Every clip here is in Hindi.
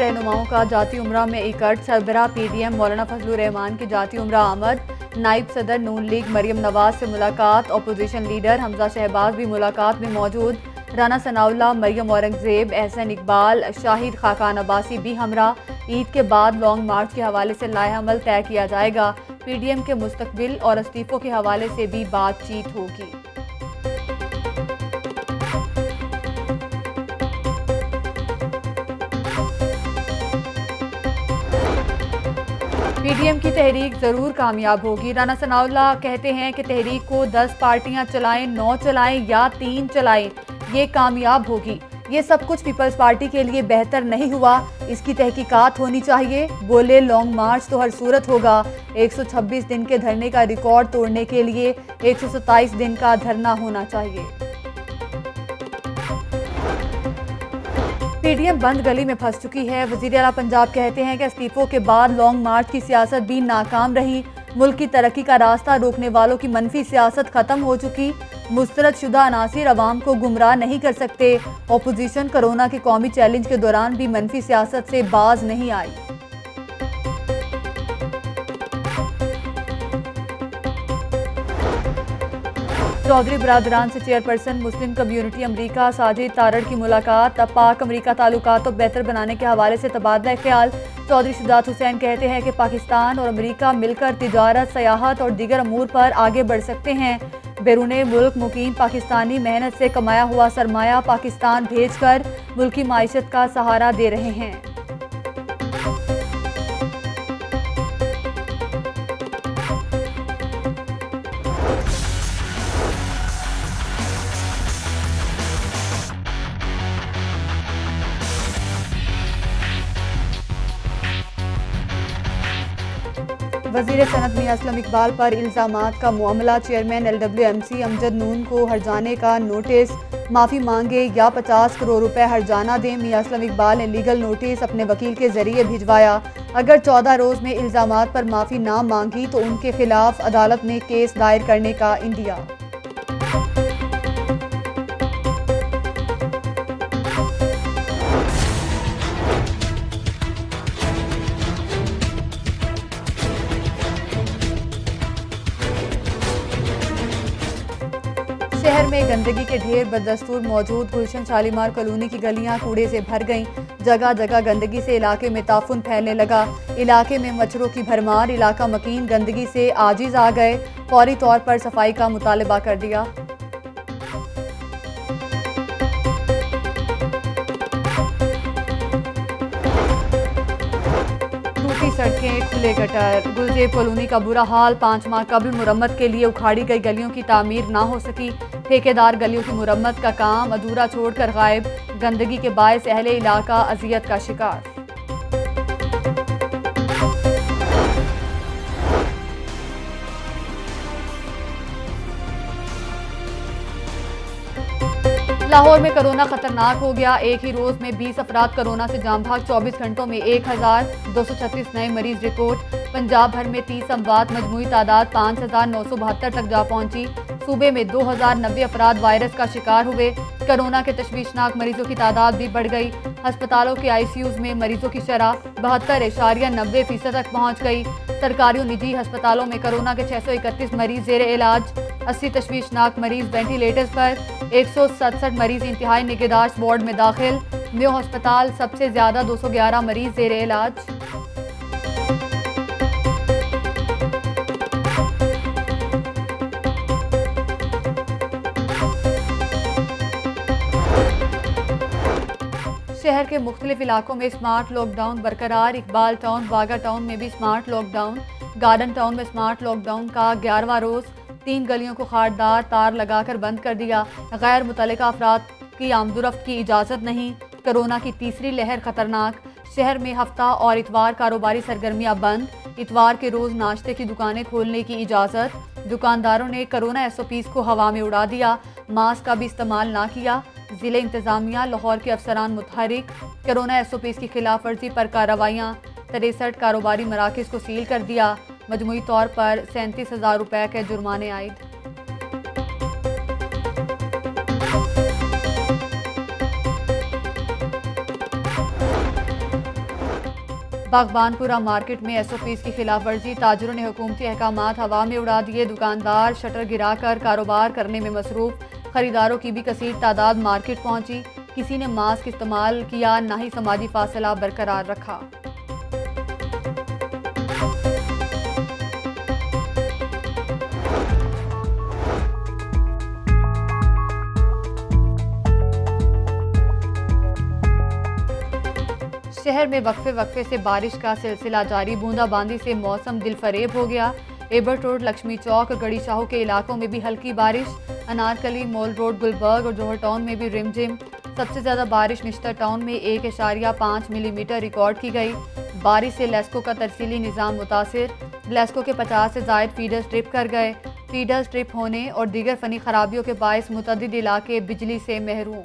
रहनुमाओं का जाती उम्रा में इकट्ठ। सरबराह पीडीएम मौलाना फजलुर रहमान की जाती उम्रा आमद। नाइब सदर नून लीग मरियम नवाज से मुलाकात। अपोजिशन लीडर हमजा शहबाज भी मुलाकात में मौजूद। राना सनाउल्लाह, मरियम औरंगजेब, एहसन इकबाल, शाहिद खाकान अब्बासी भी हमरा। ईद के बाद लॉन्ग मार्च के हवाले से लाएअमल तय किया जाएगा। पीडीएम के मुस्तकबिल और इस्तीफों के हवाले से भी बातचीत होगी। पीडीएम की तहरीक जरूर कामयाब होगी। राना सनाउल्लाह कहते हैं कि तहरीक को 10 पार्टियां चलाएं, 9 चलाएं या 3 चलाएं, ये कामयाब होगी। ये सब कुछ पीपल्स पार्टी के लिए बेहतर नहीं हुआ, इसकी तहकीकात होनी चाहिए। बोले लॉन्ग मार्च तो हर सूरत होगा। 126 दिन के धरने का रिकॉर्ड तोड़ने के लिए 127 दिन का धरना होना चाहिए। पीडीएम बंद गली में फंस चुकी है। वजीर आला पंजाब कहते हैं कि इस्तीफों के बाद लॉन्ग मार्च की सियासत भी नाकाम रही। मुल्क की तरक्की का रास्ता रोकने वालों की मनफी सियासत खत्म हो चुकी। मुस्तरद शुदा अनासिर अवाम को गुमराह नहीं कर सकते। अपोजिशन कोरोना के कौमी चैलेंज के दौरान भी मनफी सियासत से बाज नहीं आई। चौधरी बरादरान से चेयरपर्सन मुस्लिम कम्युनिटी अमरीका साजिद तारड़ की मुलाकात। पाक अमरीका ताल्लुकात को बेहतर बनाने के हवाले से तबादला ख्याल। चौधरी शुजात हुसैन कहते हैं कि पाकिस्तान और अमरीका मिलकर तिजारत, सयाहत और दीगर अमूर पर आगे बढ़ सकते हैं। बैरून मुल्क मुकीम पाकिस्तानी मेहनत से कमाया हुआ सरमाया पाकिस्तान भेजकर मुल्की माइशत का सहारा दे रहे हैं। वज़ीर सनत मियां असलम इकबाल पर इल्ज़ामात का मामला। चेयरमैन LWMC अमजद नून को हर्जाने का नोटिस। माफ़ी मांगे या 50 करोड़ रुपए हर्जाना दें। मियां असलम इकबाल ने लीगल नोटिस अपने वकील के जरिए भिजवाया। अगर 14 रोज़ में इल्ज़ामात पर माफ़ी ना मांगी तो उनके खिलाफ अदालत में केस दायर करने का इंदिया। शहर में गंदगी के ढेर बदस्तूर मौजूद। गुलशन शालीमार कॉलोनी की गलियां कूड़े से भर गईं। जगह जगह गंदगी से इलाके में ताफुन फैलने लगा। इलाके में मच्छरों की भरमार। इलाका मकीन गंदगी से आजिज आ गए। फौरी तौर पर सफाई का मुतालबा कर दिया। सड़कें, खुले गटर। गुलजेब कॉलोनी का बुरा हाल। 5 माह कबल मुरम्मत के लिए उखाड़ी गई गलियों की तामीर ना हो सकी। ठेकेदार गलियों की मुरम्मत का काम अधूरा छोड़कर गायब। गंदगी के बायस अहले इलाका अजियत का शिकार। लाहौर में कोरोना खतरनाक हो गया। एक ही रोज में 20 अफराद कोरोना से जाम भाग। 24 घंटों में 1236 नए मरीज रिपोर्ट। पंजाब भर में 30 अमवात। मजमूई तादाद 5972 तक जा पहुंची। सूबे में 2090 अफराद वायरस का शिकार हुए। कोरोना के तशवीशनाक मरीजों की तादाद भी बढ़ गई। अस्पतालों के ICUs में मरीजों की शरह 72.90% तक पहुँच गई। सरकारी और निजी अस्पतालों में कोरोना के 631 मरीज जेर इलाज। 80 तशवीशनाक मरीज वेंटिलेटर्स पर। 167 मरीज इंतहाई निगहदाश्त वार्ड में दाखिल। मेयो अस्पताल सबसे ज्यादा 211 मरीज जेर इलाज। शहर के मुख्तलिफ इलाकों में स्मार्ट लॉकडाउन बरकरार। इकबाल टाउन, बागा टाउन में भी स्मार्ट लॉकडाउन। गार्डन टाउन में स्मार्ट लॉकडाउन का 11वां रोज। 3 गलियों को खारदार तार लगाकर बंद कर दिया। गैर मुतल्लिका अफराद की आमदोरफ्त की इजाज़त नहीं। कोरोना की तीसरी लहर खतरनाक। शहर में हफ्ता और इतवार कारोबारी सरगर्मियां बंद। इतवार के रोज नाश्ते की दुकानें खोलने की इजाज़त। दुकानदारों ने कोरोना SOPs को हवा में उड़ा दिया। मास्क का भी इस्तेमाल ना किया। जिले इंतजामिया, लाहौर के अफसरान मुतहरिक। कोरोना SOPs की खिलाफ वर्जी पर कार्रवाइयाँ। 63 कारोबारी मराकज़ को सील कर दिया। मजमूई तौर पर 37,000 रुपए के जुर्माने आयद। बागबानपुरा मार्केट में SOPs की खिलाफ वर्जी, ताजरों ने हुकूमती अहकामात हवा में उड़ा दिए। दुकानदार शटर गिराकर कारोबार करने में मसरूफ। खरीदारों की भी कसीर तादाद मार्केट पहुंची। किसी ने मास्क इस्तेमाल किया, ना ही समाजी फासला बरकरार रखा। शहर में वक्फे से बारिश का सिलसिला जारी। बूंदाबांदी से मौसम दिलफरेब हो गया। एबर्ट रोड, लक्ष्मी चौक और गड़ी शाहू के इलाकों में भी हल्की बारिश। अनारकली, मॉल रोड, गुलबर्ग और जौहर टाउन में भी रिमझिम। सबसे ज़्यादा बारिश निश्तर टाउन में 1.5 मिलीमीटर रिकॉर्ड की गई। बारिश से लेस्को का तरसीली निज़ाम मुतासिर। लेस्को के 50 से ज़ायद फीडर्स ट्रिप कर गए। फीडर्स ट्रिप होने और दीगर फ़नी खराबियों के बायस मुतअद्दिद इलाके बिजली से महरूम।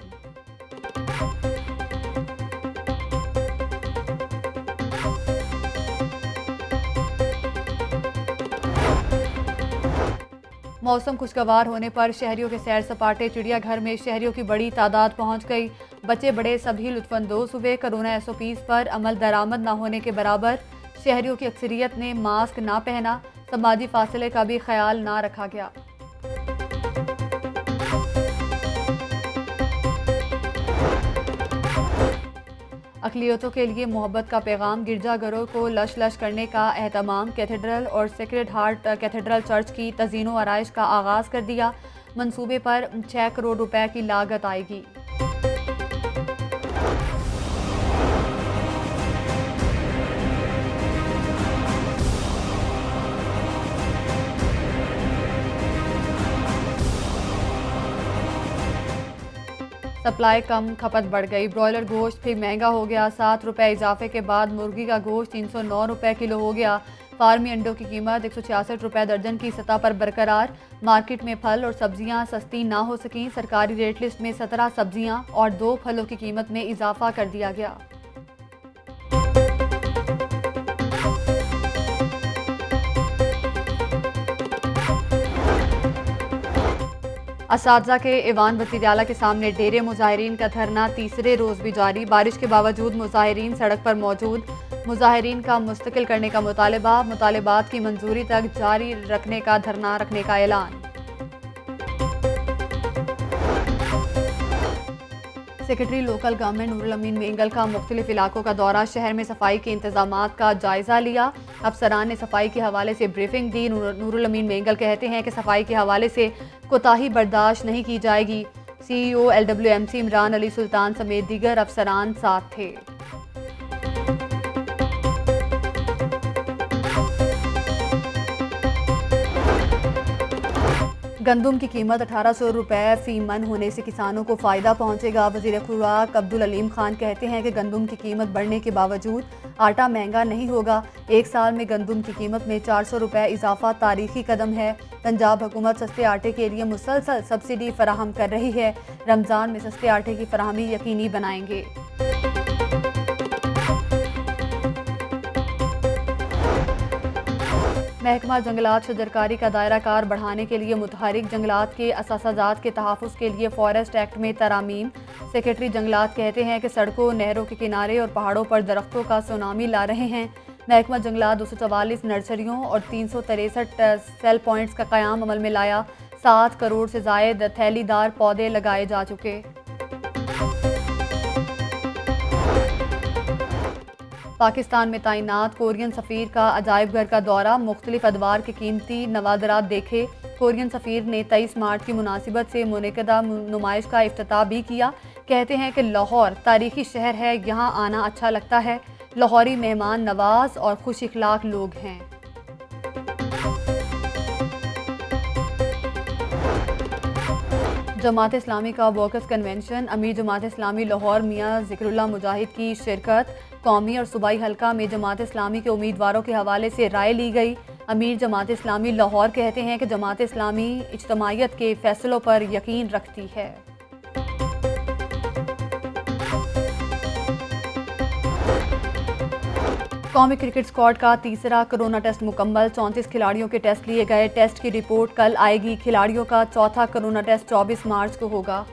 मौसम खुशगवार होने पर शहरियों के सैर सपाटे। चिड़ियाघर में शहरियों की बड़ी तादाद पहुंच गई। बच्चे बड़े सभी लुत्फानंदोज हुए। कोरोना SOPs पर अमल दरामद न होने के बराबर। शहरियों की अक्सरियत ने मास्क ना पहना। समाजी फासले का भी ख्याल ना रखा गया। अक़लियतों के लिए मोहब्बत का पैगाम। गिरजाघरों को लश लश करने का एहतमाम। कैथेड्रल और सेक्रेड हार्ट कैथेड्रल चर्च की तज़ीनो आराइश का आगाज़ कर दिया। मंसूबे पर 6 करोड़ रुपए की लागत आएगी। सप्लाई कम, खपत बढ़ गई। ब्रॉयलर गोश्त फिर महंगा हो गया। 7 रुपये इजाफे के बाद मुर्गी का गोश्त 309 रुपये किलो हो गया। फार्मी अंडों की कीमत 166 रुपये दर्जन की सतह पर बरकरार। मार्केट में फल और सब्जियां सस्ती ना हो सकीं। सरकारी रेट लिस्ट में 17 सब्जियां और 2 फलों की कीमत में इजाफा कर दिया गया। असातिज़ा के ऐवान वज़ीर आला के सामने डेरे। मुज़ाहिरीन का धरना तीसरे रोज़ भी जारी। बारिश के बावजूद मुज़ाहिरीन सड़क पर मौजूद। मुज़ाहिरीन का मुस्तकिल करने का मुतालबा। मुतालबात की मंजूरी तक जारी रखने का धरना रखने का ऐलान। सेक्रेटरी लोकल गवर्नमेंट नूरुल अमीन मेंगल का मुख्तलिफ इलाकों का दौरा। शहर में सफाई के इंतजामात का जायजा लिया। अफसरान ने सफाई के हवाले से ब्रीफिंग दी। नूरुल अमीन मेंगल कहते हैं कि सफाई के हवाले से कोताही बर्दाश्त नहीं की जाएगी। CEO LWMC इमरान अली सुल्तान समेत दीगर अफसरान साथ थे। गंदुम की कीमत 1800 रुपये फी मन होने से किसानों को फ़ायदा पहुंचेगा। वज़ीर खुराक अब्दुल अलीम खान कहते हैं कि गंदुम की कीमत बढ़ने के बावजूद आटा महंगा नहीं होगा। 1 साल में गंदुम की कीमत में 400 रुपये इजाफा तारीखी कदम है। पंजाब हुकूमत सस्ते आटे के लिए मुसलसल सब्सिडी फराहम कर रही है। रमज़ान में सस्ते आटे की फराहमी यकीनी बनाएंगे। महकमा जंगलात शजरकारी का दायरा कार बढ़ाने के लिए मुतहरिक। जंगलात के असासाजात के तहफ़्फ़ुज़ के लिए फॉरेस्ट एक्ट में तरामीम। सेक्रेटरी जंगलात कहते हैं कि सड़कों, नहरों के किनारे और पहाड़ों पर दरख्तों का सुनामी ला रहे हैं। महकमा जंगलात 244 नर्सरियों और 363 सेल पॉइंट्स का क़याम अमल में लाया। 7 करोड़ से ज़ायद थैलीदार पौधे लगाए जा चुके। पाकिस्तान में तैनात कोरियन सफ़ीर का अजायब घर का दौरा। मुख्तलिफ अदवार के कीमती नवादरात देखे। कोरियन सफ़ीर ने 23 मार्च की मुनासिबत से मुनक़दा नुमाइश का इफ्तिताह भी किया। कहते हैं कि लाहौर तारीख़ी शहर है, यहाँ आना अच्छा लगता है। लाहौरी मेहमान नवाज और खुश इखलाक लोग हैं। जमात इस्लामी का वर्कर्स कन्वेंशन। अमीर जमात इस्लामी लाहौर मियाँ ज़िक्रुल्लाह मुजाहिद की शिरकत। कौमी और सूबाई हल्का में जमात इस्लामी के उम्मीदवारों के हवाले से राय ली गई। अमीर जमात इस्लामी लाहौर कहते हैं कि जमात इस्लामी इज्तमाइयत के फैसलों पर यकीन रखती है। कौमी क्रिकेट स्क्वाड का तीसरा कोरोना टेस्ट मुकम्मल। 34 खिलाड़ियों के टेस्ट लिए गए। टेस्ट की रिपोर्ट कल आएगी। खिलाड़ियों का चौथा कोरोना टेस्ट 24 मार्च को होगा।